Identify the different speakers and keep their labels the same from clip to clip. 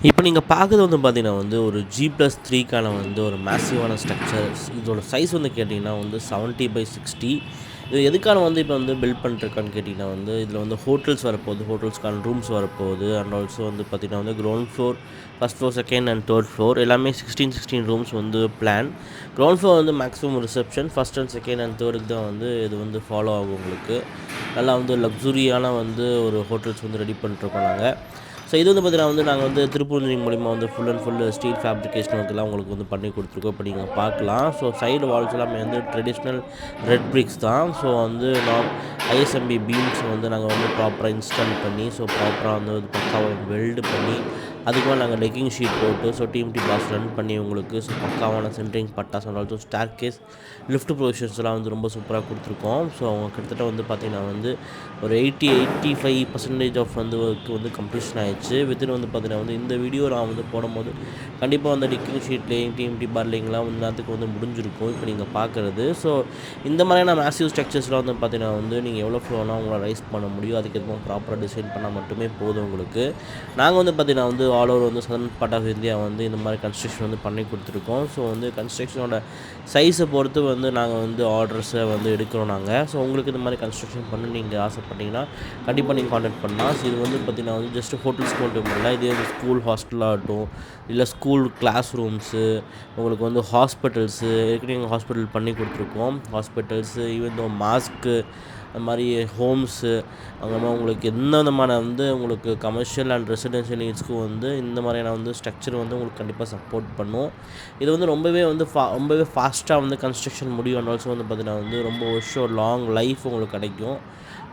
Speaker 1: இப்போ நீங்க பார்க்குறது வந்து பார்த்தீங்கன்னா வந்து ஒரு G+3க்கான வந்து ஒரு மேசிவான ஸ்ட்ரக்சர்ஸ். இதோட சைஸ் வந்து கேட்டிங்கன்னா வந்து 70/60. இது எதுக்கான வந்து இப்போ வந்து பில்ட் பண்ணிட்டுருக்கான்னு கேட்டிங்கன்னா வந்து இதில வந்து ஹோட்டல்ஸ் வரப்போகுது. ஹோட்டல்ஸ்க்கான ரூம்ஸ் வரப்போகுது. அண்ட் ஆல்சோ வந்து பார்த்தீங்கன்னா வந்து ground floor, first floor, second and third floor எல்லாமே 16 ரூம்ஸ் வந்து பிளான். கிரவுண்ட் ஃப்ளோர் வந்து maximum reception. First and second and தேர்டுக்கு தான் வந்து இது வந்து ஃபாலோ ஆகும் உங்களுக்கு. நல்லா வந்து லக்ஸூரியான வந்து ஒரு ஹோட்டல்ஸ் வந்து ரெடி பண்ணிட்டுருக்கோம் நாங்க. ஸோ இது வந்து பார்த்தீங்கன்னா வந்து நாங்கள் வந்து திருப்பூர் மூலிமா வந்து full and full steel fabrication ஒர்க்லாம் உங்களுக்கு வந்து பண்ணி கொடுத்துருக்கோம். இப்போ நீங்கள் பார்க்கலாம். ஸோ சைடு வால்ஸ் எல்லாமே வந்து ட்ரெடிஷ்னல் ரெட் பிரிக்ஸ் தான். ஸோ வந்து ஐஎஸ்எம்பி பீம்ஸ் வந்து நாங்கள் வந்து ப்ராப்பராக இன்ஸ்டால் பண்ணி ஸோ ப்ராப்பராக வந்து பக்காவாக வெல்டு பண்ணி அதுக்கு மேலே நாங்கள் டெக்கிங் ஷீட் போட்டு ஸோ டிஎம்டி பாஸ் ரன் பண்ணி உங்களுக்கு ஸோ பக்காவான சென்ட்ரிங் பட்டாஸ் and also staircase lift ப்ரொவிஷன்ஸ்லாம் வந்து ரொம்ப சூப்பராக கொடுத்துருக்கோம். ஸோ அவங்க கிட்டத்தட்ட வந்து பார்த்திங்கன்னா வந்து ஒரு 85% ஆஃப் வந்து ஒர்க் வந்து கம்ப்ளீஷன் ஆயிடுச்சு. வித்தின் வந்து பார்த்திங்கன்னா வந்து இந்த வீடியோ நான் வந்து போடும்போது கண்டிப்பாக வந்து டெக்கிங் ஷீட்லேயும் டிஎம்டி பார்லிங்லாம் வந்து நேரத்துக்கு வந்து முடிஞ்சிருக்கும் இப்போ நீங்கள் பார்க்குறது. ஸோ இந்த மாதிரியான மேசிவ் ஸ்ட்ரக்சர்ஸ்லாம் வந்து பார்த்திங்கன்னா வந்து நீங்கள் எவ்வளோ ஃப்ளோனா உங்களால் ரைஸ் பண்ண முடியும் அதுக்கேற்ற ப்ராப்பராக டிசைன் பண்ணால் மட்டுமே போதும் உங்களுக்கு. நாங்கள் வந்து பார்த்திங்கன்னா வந்து ஆல் ஓவர் வந்து சதர்ன் பார்ட் ஆஃப் இந்தியா வந்து இந்த மாதிரி கன்ஸ்ட்ரக்ஷன் வந்து பண்ணி கொடுத்துருக்கோம். ஸோ வந்து கன்ஸ்ட்ரக்ஷனோட சைஸை பொறுத்து வந்து நாங்கள் வந்து ஆர்டர்ஸை வந்து எடுக்கிறோம் நாங்கள். ஸோ உங்களுக்கு இந்த மாதிரி கன்ஸ்ட்ரக்ஷன் பண்ண நீங்கள் ஆசைப்பட்டீங்கன்னா கண்டிப்பாக நீங்கள் கான்டாக்ட் பண்ணலாம். ஸோ இது வந்து பார்த்திங்கன்னா வந்து ஜஸ்ட் ஹோட்டல்ஸ்க்கு மட்டும் இல்லை, இதே வந்து ஸ்கூல் ஹாஸ்டலாகட்டும் இல்லை ஸ்கூல் கிளாஸ் ரூம்ஸு உங்களுக்கு வந்து ஹாஸ்பிட்டல்ஸு ஏற்கனவே எங்கள் ஹாஸ்பிட்டல் பண்ணி கொடுத்துருக்கோம். ஹாஸ்பிட்டல்ஸு ஈவன் தோ மாஸ்க்கு அந்த மாதிரி ஹோம்ஸு அந்த மாதிரி உங்களுக்கு எந்த விதமான வந்து உங்களுக்கு கமர்ஷியல் அண்ட் ரெசிடென்ஷியல் நீட்ஸ்க்கும் வந்து இந்த மாதிரியான வந்து ஸ்ட்ரக்சர் வந்து உங்களுக்கு கண்டிப்பாக சப்போர்ட் பண்ணும். இது வந்து ரொம்பவே ஃபாஸ்ட்டாக வந்து கன்ஸ்ட்ரக்ஷன் முடியும். அண்ட் ஆல்சோ வந்து பார்த்திங்கன்னா வந்து ரொம்ப வருஷம் லாங் லைஃப் உங்களுக்கு கிடைக்கும்.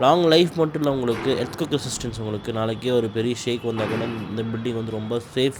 Speaker 1: லாங் லைஃப் மட்டும் இல்லை உங்களுக்கு எர்த்குவேக் ரெசிஸ்டன்ஸ் உங்களுக்கு நாளைக்கே ஒரு பெரிய ஷேக் வந்தால் கூட இந்த பில்டிங் வந்து ரொம்ப சேஃப்